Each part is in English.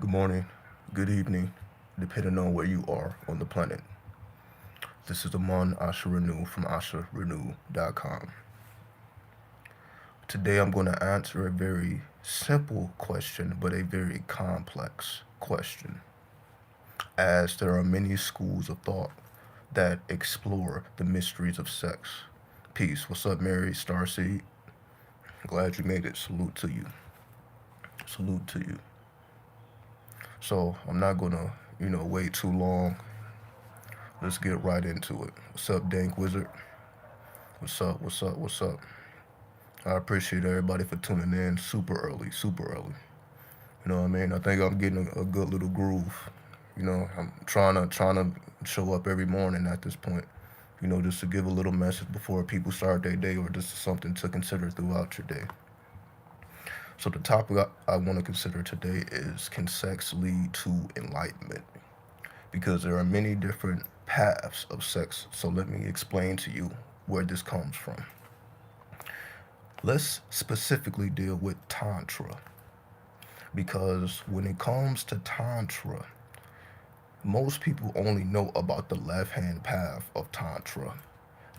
Good morning, good evening, depending on where you are on the planet. This is Amon Asha Renew from asharenew.com. Today I'm going to answer a very simple question, but a very complex question, as there are many schools of thought that explore the mysteries of sex. Peace. What's up, Mary Starseed? Glad you made it. Salute to you. Salute to you. So I'm not gonna, wait too long. Let's get right into it. What's up, Dank Wizard? What's up? What's up? What's up? I appreciate everybody for tuning in super early, super early. You know what I mean? I think I'm getting a good little groove. I'm trying to show up every morning at this point. Just to give a little message before people start their day, or just something to consider throughout your day. So the topic I want to consider today is, can sex lead to enlightenment? Because there are many different paths of sex. So let me explain to you where this comes from. Let's specifically deal with Tantra. Because when it comes to Tantra, most people only know about the left hand path of Tantra,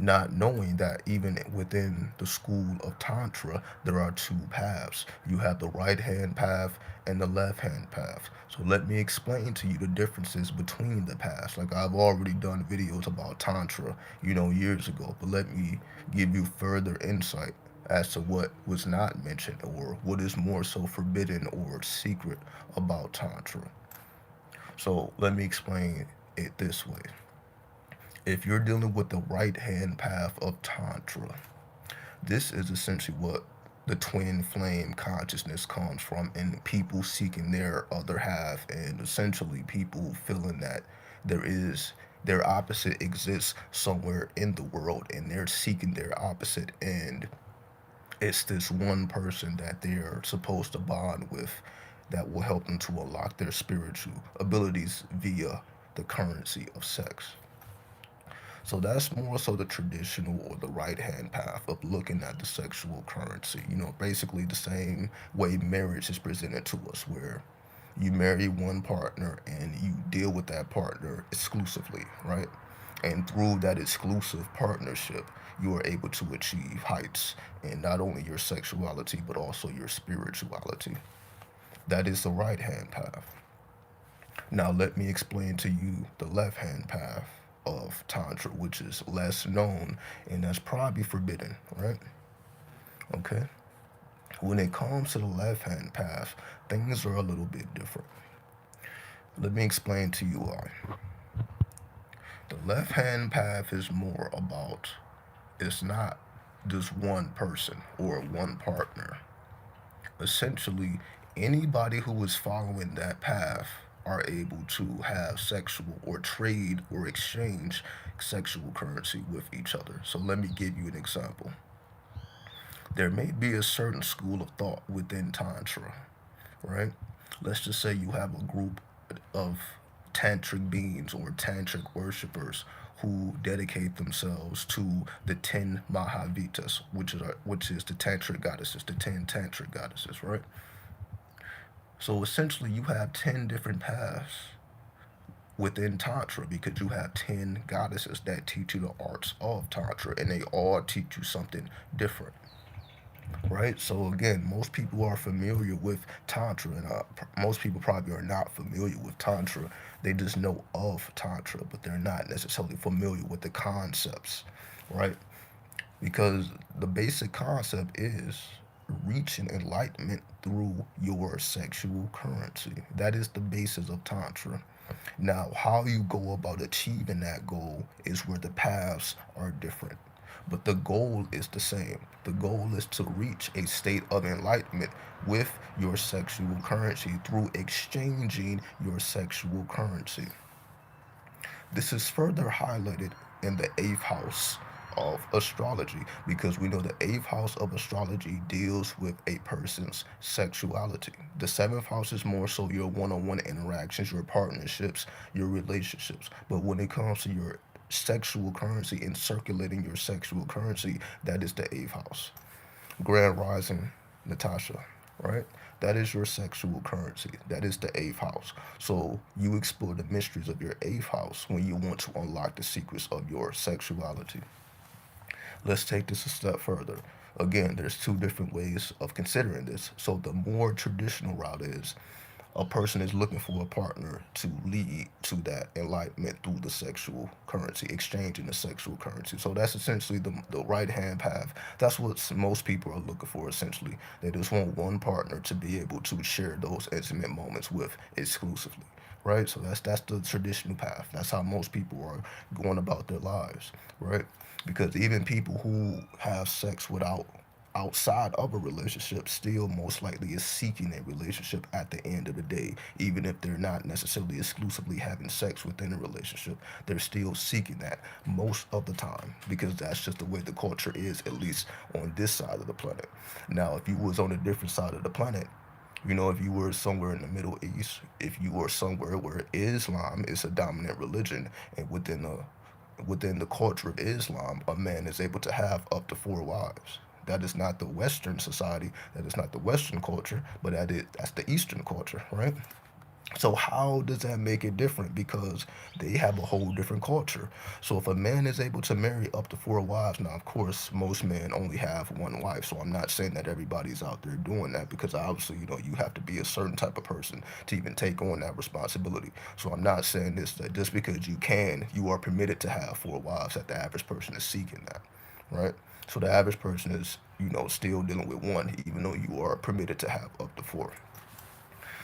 not knowing that even within the school of Tantra, there are two paths. You have the right hand path and the left hand path. So let me explain to you the differences between the paths. Like, I've already done videos about Tantra, years ago, but let me give you further insight as to what was not mentioned, or what is more so forbidden or secret about Tantra. So let me explain it this way. If you're dealing with the right hand path of Tantra, this is essentially what the twin flame consciousness comes from, and people seeking their other half, and essentially people feeling that there is their opposite exists somewhere in the world, and they're seeking their opposite, and it's this one person that they're supposed to bond with that will help them to unlock their spiritual abilities via the currency of sex. So that's more so the traditional or the right hand path of looking at the sexual currency. Basically the same way marriage is presented to us, where you marry one partner and you deal with that partner exclusively, right? And through that exclusive partnership, you are able to achieve heights in not only your sexuality, but also your spirituality. That is the right hand path. Now, let me explain to you the left hand path of Tantra, which is less known and that's probably forbidden, right? Okay. When it comes to the left hand path, things are a little bit different. Let me explain to you why. The left hand path is more about, it's not just one person or one partner. Essentially, anybody who is following that path are able to have sexual or trade or exchange sexual currency with each other. So let me give you an example. There may be a certain school of thought within Tantra, right? Let's just say you have a group of tantric beings or tantric worshippers who dedicate themselves to the 10 Mahavitas, which is the tantric goddesses, the 10 tantric goddesses, right? So essentially, you have 10 different paths within Tantra, because you have 10 goddesses that teach you the arts of Tantra, and they all teach you something different. Right? So again, most people are familiar with Tantra, and most people probably are not familiar with Tantra. They just know of Tantra, but they're not necessarily familiar with the concepts, right? Because the basic concept is reaching enlightenment through your sexual currency. That is the basis of Tantra. Now, how you go about achieving that goal is where the paths are different. But the goal is the same. The goal is to reach a state of enlightenment with your sexual currency through exchanging your sexual currency. This is further highlighted in the eighth house of astrology, because we know the eighth house of astrology deals with a person's sexuality. The seventh house is more so your one on one interactions, your partnerships, your relationships. But when it comes to your sexual currency and circulating your sexual currency, that is the eighth house. Grand Rising, Natasha. right? That is your sexual currency. That is the eighth house. So you explore the mysteries of your eighth house when you want to unlock the secrets of your sexuality. Let's take this a step further. Again, there's two different ways of considering this. So the more traditional route is a person is looking for a partner to lead to that enlightenment through the sexual currency, exchanging the sexual currency. So that's essentially the right hand path. That's what most people are looking for, essentially. They just want one partner to be able to share those intimate moments with exclusively. Right? So that's the traditional path. That's how most people are going about their lives, right? Because even people who have sex without outside of a relationship still most likely is seeking a relationship at the end of the day, even if they're not necessarily exclusively having sex within a relationship. They're still seeking that most of the time, because that's just the way the culture is, at least on this side of the planet. Now if you was on a different side of the planet, if you were somewhere in the Middle East, if you were somewhere where Islam is a dominant religion, and within the culture of Islam, a man is able to have up to four wives. That is not the Western society. That is not the Western culture, but that's the Eastern culture, right? So how does that make it different? Because they have a whole different culture. So if a man is able to marry up to four wives, now of course most men only have one wife. So I'm not saying that everybody's out there doing that, because obviously you have to be a certain type of person to even take on that responsibility. So I'm not saying this that just because you are permitted to have four wives, that the average person is seeking that, right? So the average person is still dealing with one, even though you are permitted to have up to four.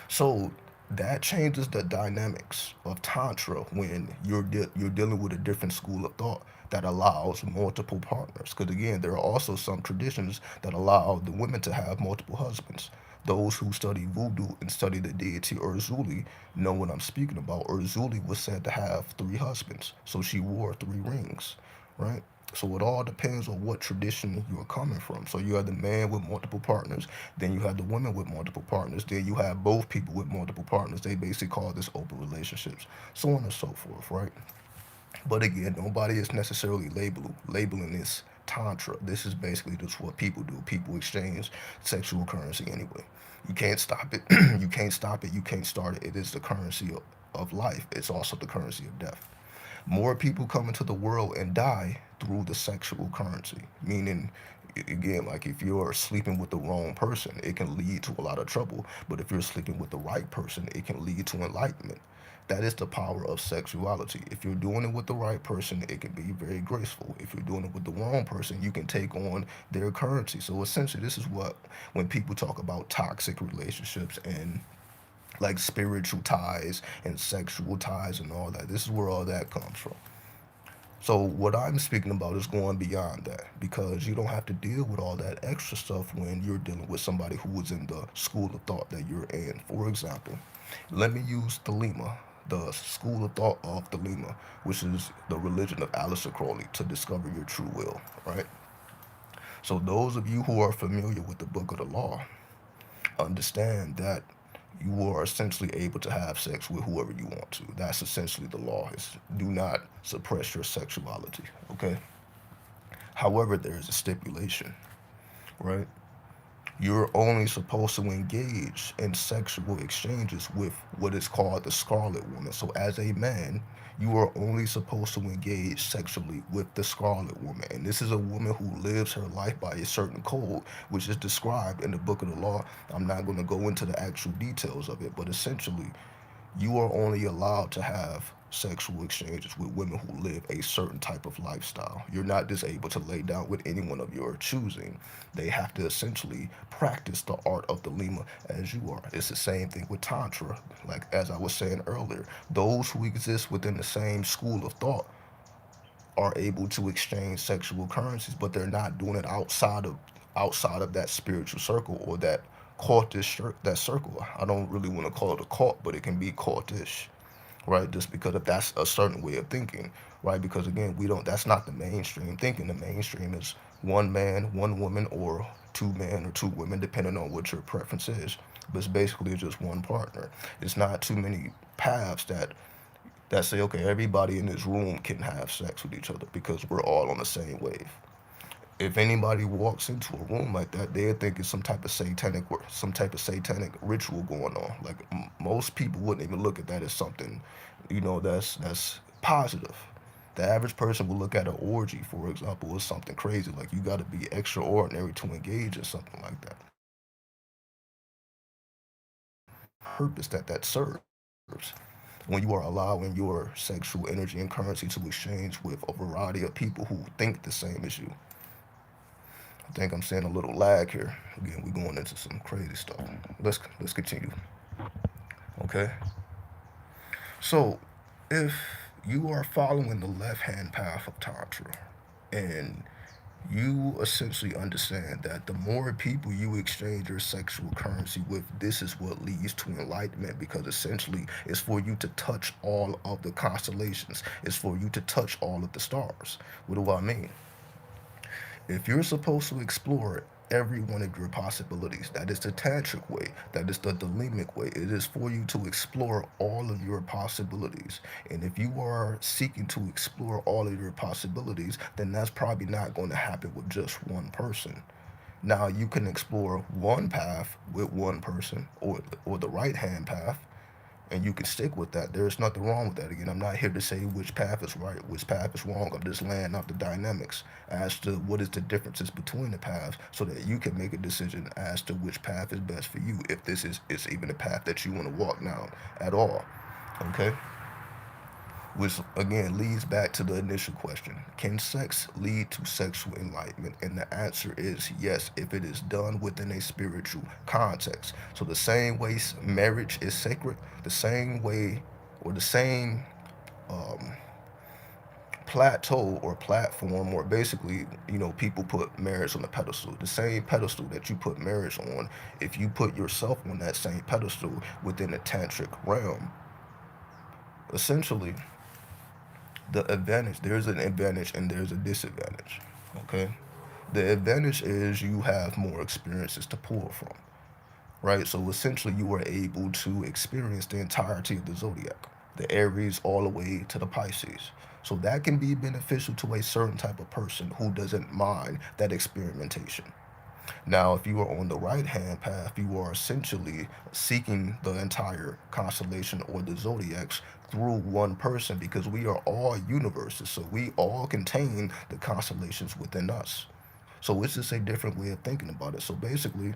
So that changes the dynamics of tantra when you're dealing with a different school of thought that allows multiple partners. Because again, there are also some traditions that allow the women to have multiple husbands. Those who study voodoo and study the deity Urzuli know what I'm speaking about. Urzuli was said to have three husbands, so she wore three rings, right? So it all depends on what tradition you're coming from. So you have the man with multiple partners, then you have the women with multiple partners, then you have both people with multiple partners. They basically call this open relationships, so on and so forth, right? But again, nobody is necessarily labeling this tantra. This is basically just what people do. People exchange sexual currency anyway. You can't stop it. You can't stop it. You can't start it. It is the currency of life. It's also the currency of death. More people come into the world and die through the sexual currency, meaning, again, like if you're sleeping with the wrong person, it can lead to a lot of trouble. But if you're sleeping with the right person, it can lead to enlightenment. That is the power of sexuality. If you're doing it with the right person, it can be very graceful. If you're doing it with the wrong person, you can take on their currency. So essentially, this is what, when people talk about toxic relationships and like spiritual ties and sexual ties and all that, this is where all that comes from. So what I'm speaking about is going beyond that, because you don't have to deal with all that extra stuff when you're dealing with somebody who is in the school of thought that you're in. For example, let me use Thelema, the school of thought of Thelema, which is the religion of Aleister Crowley, to discover your true will, right? So those of you who are familiar with the Book of the Law understand that you are essentially able to have sex with whoever you want to. That's essentially the law. Is do not suppress your sexuality. Okay. However, there is a stipulation, right? You're only supposed to engage in sexual exchanges with what is called the Scarlet Woman. So, as a man, you are only supposed to engage sexually with the Scarlet Woman. And this is a woman who lives her life by a certain code, which is described in the Book of the Law. I'm not going to go into the actual details of it, but essentially, you are only allowed to have sexual exchanges with women who live a certain type of lifestyle. You're not just able to lay down with anyone of your choosing. They have to essentially practice the art of the Lima as you are. It's the same thing with Tantra. Like as I was saying earlier, those who exist within the same school of thought are able to exchange sexual currencies, but they're not doing it outside of that spiritual circle or that that circle. I don't really want to call it a cult, but it can be cultish, right? Just because if that's a certain way of thinking, right? Because again, we don't. That's not the mainstream thinking. The mainstream is one man, one woman, or two men or two women, depending on what your preference is. But it's basically just one partner. It's not too many paths that say, okay, everybody in this room can have sex with each other because we're all on the same wave. If anybody walks into a room like that, they think it's some type of satanic ritual going on. Like most people wouldn't even look at that as something, that's positive. The average person will look at an orgy, for example, as something crazy. Like you got to be extraordinary to engage in something like that. Purpose that serves when you are allowing your sexual energy and currency to exchange with a variety of people who think the same as you. I think I'm seeing a little lag here. Again, we're going into some crazy stuff. Let's continue. Okay. So, if you are following the left hand path of Tantra, and you essentially understand that the more people you exchange your sexual currency with, this is what leads to enlightenment, because essentially it's for you to touch all of the constellations, it's for you to touch all of the stars. What do I mean? If you're supposed to explore every one of your possibilities, that is the tantric way, that is the dhelemic way. It is for you to explore all of your possibilities. And if you are seeking to explore all of your possibilities, then that's probably not going to happen with just one person. Now you can explore one path with one person, or the right hand path, and you can stick with that. There's nothing wrong with that. Again, I'm not here to say which path is right, which path is wrong. I'm just laying out the dynamics as to what is the differences between the paths, so that you can make a decision as to which path is best for you, if this is even a path that you want to walk down at all. Okay? Which again leads back to the initial question: can sex lead to sexual enlightenment? And the answer is yes, if it is done within a spiritual context. So the same way marriage is sacred, the same way, or the same um, plateau or platform, or basically, people put marriage on a pedestal. The same pedestal that you put marriage on, if you put yourself on that same pedestal within the tantric realm, essentially there's an advantage and there's a disadvantage. Okay. The advantage is you have more experiences to pull from, right? So essentially you are able to experience the entirety of the zodiac, the Aries all the way to the Pisces. So that can be beneficial to a certain type of person who doesn't mind that experimentation. Now, if you are on the right hand path, you are essentially seeking the entire constellation or the zodiacs through one person, because we are all universes. So we all contain the constellations within us. So it's just a different way of thinking about it. So basically,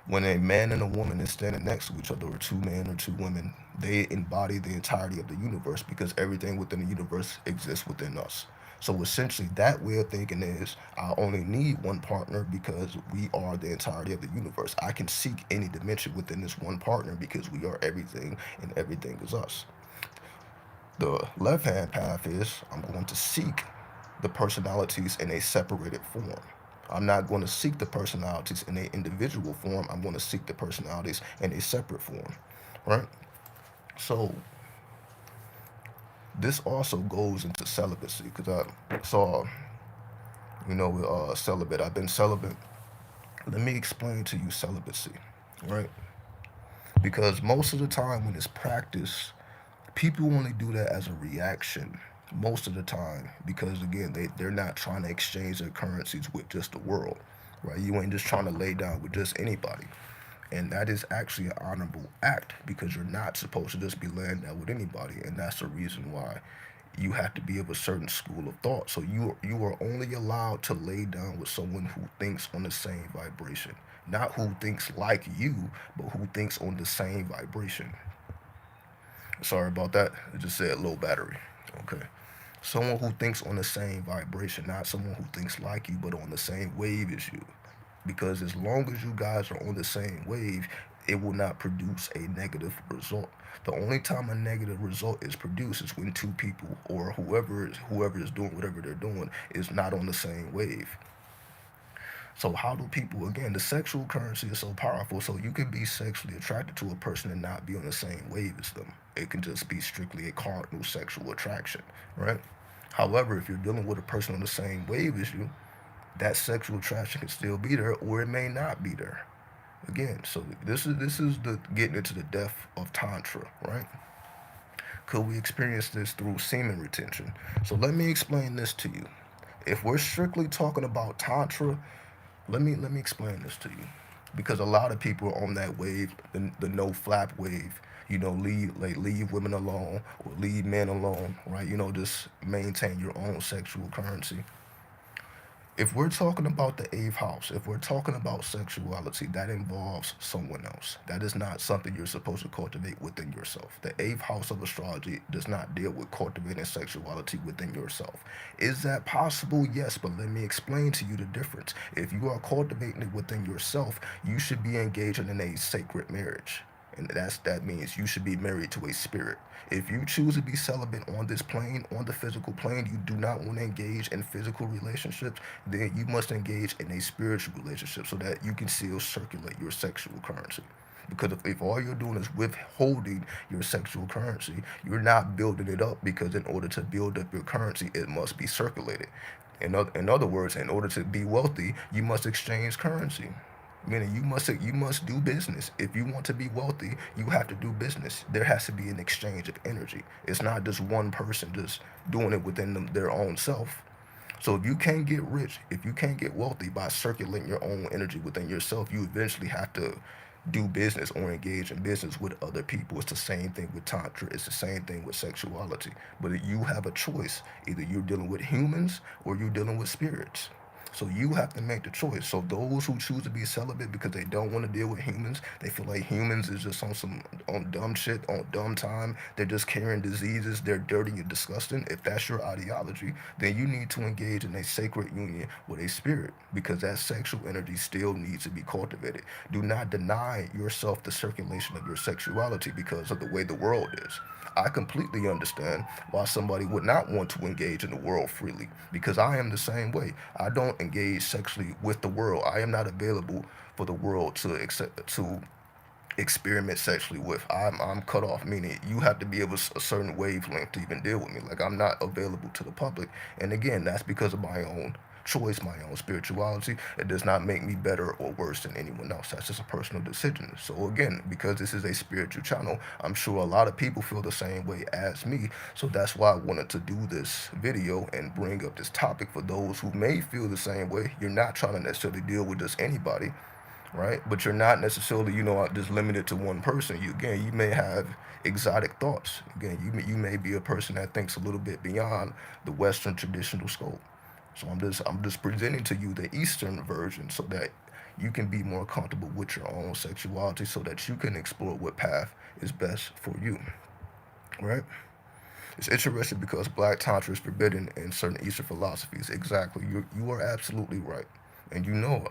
when a man and a woman is standing next to each other, or two men or two women, they embody the entirety of the universe, because everything within the universe exists within us. So essentially, that way of thinking is I only need one partner because we are the entirety of the universe. I can seek any dimension within this one partner because we are everything and everything is us. The left hand path is I'm going to seek the personalities in a separated form. I'm not going to seek the personalities in an individual form. I'm going to seek the personalities in a separate form, right? So this also goes into celibacy, because I saw, celibate. I've been celibate. Let me explain to you celibacy, right? Because most of the time when it's practiced, people only do that as a reaction most of the time, because again they're not trying to exchange their currencies with just the world, right? You ain't just trying to lay down with just anybody, and that is actually an honorable act, because you're not supposed to just be laying down with anybody. And that's the reason why you have to be of a certain school of thought. So you are only allowed to lay down with someone who thinks on the same vibration, not who thinks like you, but who thinks on the same vibration. Sorry about that. It just said low battery. Okay. Someone who thinks on the same vibration, not someone who thinks like you, but on the same wave as you. Because as long as you guys are on the same wave, it will not produce a negative result. The only time a negative result is produced is when two people, or whoever is doing whatever they're doing, is not on the same wave. So how do people, again, the sexual currency is so powerful. So you can be sexually attracted to a person and not be on the same wave as them. It can just be strictly a cardinal sexual attraction, right? However, if you're dealing with a person on the same wave as you, that sexual attraction can still be there, or it may not be there. Again, so this is the getting into the depth of tantra, right? Could we experience this through semen retention? So let me explain this to you. if we're strictly talking about Tantra, let me explain this to you, because a lot of people are on that wave, the no flap wave. Leave women alone or leave men alone, right? Just maintain your own sexual currency. If we're talking about the eighth house, if we're talking about sexuality, that involves someone else. That is not something you're supposed to cultivate within yourself. The eighth house of astrology does not deal with cultivating sexuality within yourself. Is that possible? Yes, but let me explain to you the difference. If you are cultivating it within yourself, you should be engaging in a sacred marriage. And that means you should be married to a spirit. If you choose to be celibate on this plane, on the physical plane, you do not want to engage in physical relationships, then you must engage in a spiritual relationship so that you can still circulate your sexual currency. Because if all you're doing is withholding your sexual currency, you're not building it up, because in order to build up your currency, it must be circulated. In other words, in order to be wealthy, you must exchange currency. Meaning you must do business. If you want to be wealthy, you have to do business. There has to be an exchange of energy. It's not just one person just doing it within their own self. So if you can't get rich, if you can't get wealthy by circulating your own energy within yourself, you eventually have to do business or engage in business with other people. It's the same thing with Tantra. It's the same thing with sexuality. But you have a choice. Either you're dealing with humans or you're dealing with spirits. So you have to make the choice. So those who choose to be celibate because they don't want to deal with humans, they feel like humans is just on dumb shit, on dumb time. They're just carrying diseases. They're dirty and disgusting. If that's your ideology, then you need to engage in a sacred union with a spirit, because that sexual energy still needs to be cultivated. Do not deny yourself the circulation of your sexuality because of the way the world is. I completely understand why somebody would not want to engage in the world freely, because I am the same way. I don't engage sexually with the world. I am not available for the world to experiment sexually with. I'm cut off, meaning you have to be of a certain wavelength to even deal with me. Like, I'm not available to the public. And again, that's because of my own choice, my own spirituality. It does not make me better or worse than anyone else. That's just a personal decision. So again, because this is a spiritual channel, I'm sure a lot of people feel the same way as me. So that's why I wanted to do this video and bring up this topic for those who may feel the same way. You're not trying to necessarily deal with just anybody, right? But you're not necessarily, just limited to one person. You may have exotic thoughts. Again, you may be a person that thinks a little bit beyond the Western traditional scope. So I'm just presenting to you the Eastern version so that you can be more comfortable with your own sexuality, so that you can explore what path is best for you, right? It's interesting because Black Tantra is forbidden in certain Eastern philosophies. Exactly. You are absolutely right. And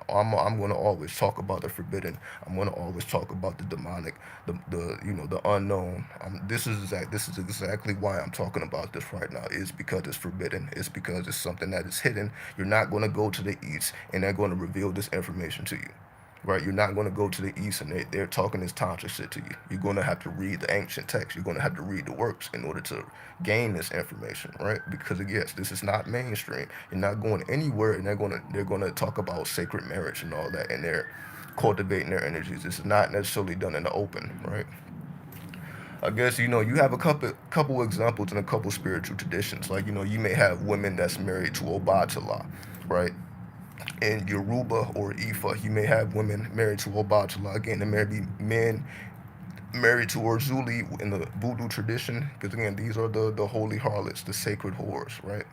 I'm going to always talk about the forbidden. I'm going to always talk about the demonic, the unknown. This is exactly why I'm talking about this right now. Is because it's forbidden. It's because it's something that is hidden. You're not going to go to the East and they're going to reveal this information to you. Right, you're not going to go to the East and they're talking this tantra shit to you. You're going to have to read the ancient texts. You're going to have to read the works in order to gain this information, right? Because yes, this is not mainstream. You're not going anywhere, and they're going to talk about sacred marriage and all that, and they're cultivating their energies. This is not necessarily done in the open, right? I guess you have a couple examples in a couple spiritual traditions. Like you may have women that's married to Obatala, right? In Yoruba or Ifa, you may have women married to Obatala. Again, there may be men married to Orzuli in the voodoo tradition, because again, these are the holy harlots, the sacred whores, right?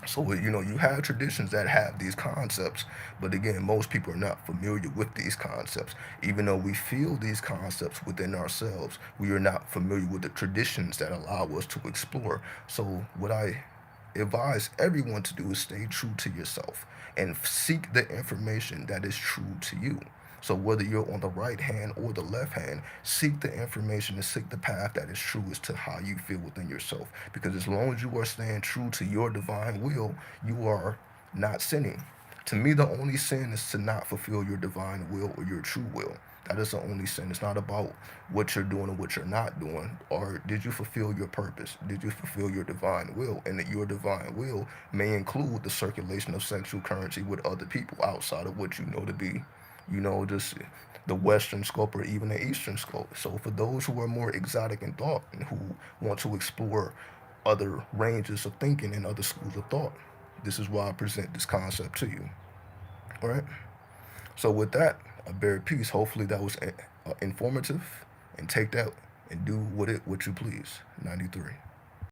So you have traditions that have these concepts, but again, most people are not familiar with these concepts. Even though we feel these concepts within ourselves, we are not familiar with the traditions that allow us to explore. So what I advise everyone to do is stay true to yourself and seek the information that is true to you. So whether you're on the right hand or the left hand, seek the information and seek the path that is true as to how you feel within yourself. Because as long as you are staying true to your divine will, you are not sinning. To me, the only sin is to not fulfill your divine will or your true will. That is the only sin. It's not about what you're doing or what you're not doing. Or did you fulfill your purpose? Did you fulfill your divine will? And that your divine will may include the circulation of sexual currency with other people outside of what you know to be, just the Western scope or even the Eastern scope. So for those who are more exotic in thought and who want to explore other ranges of thinking and other schools of thought, This is why I present this concept to you. All right. So with that, I bear peace. Hopefully that was informative, and take that and do with it what you please. 93.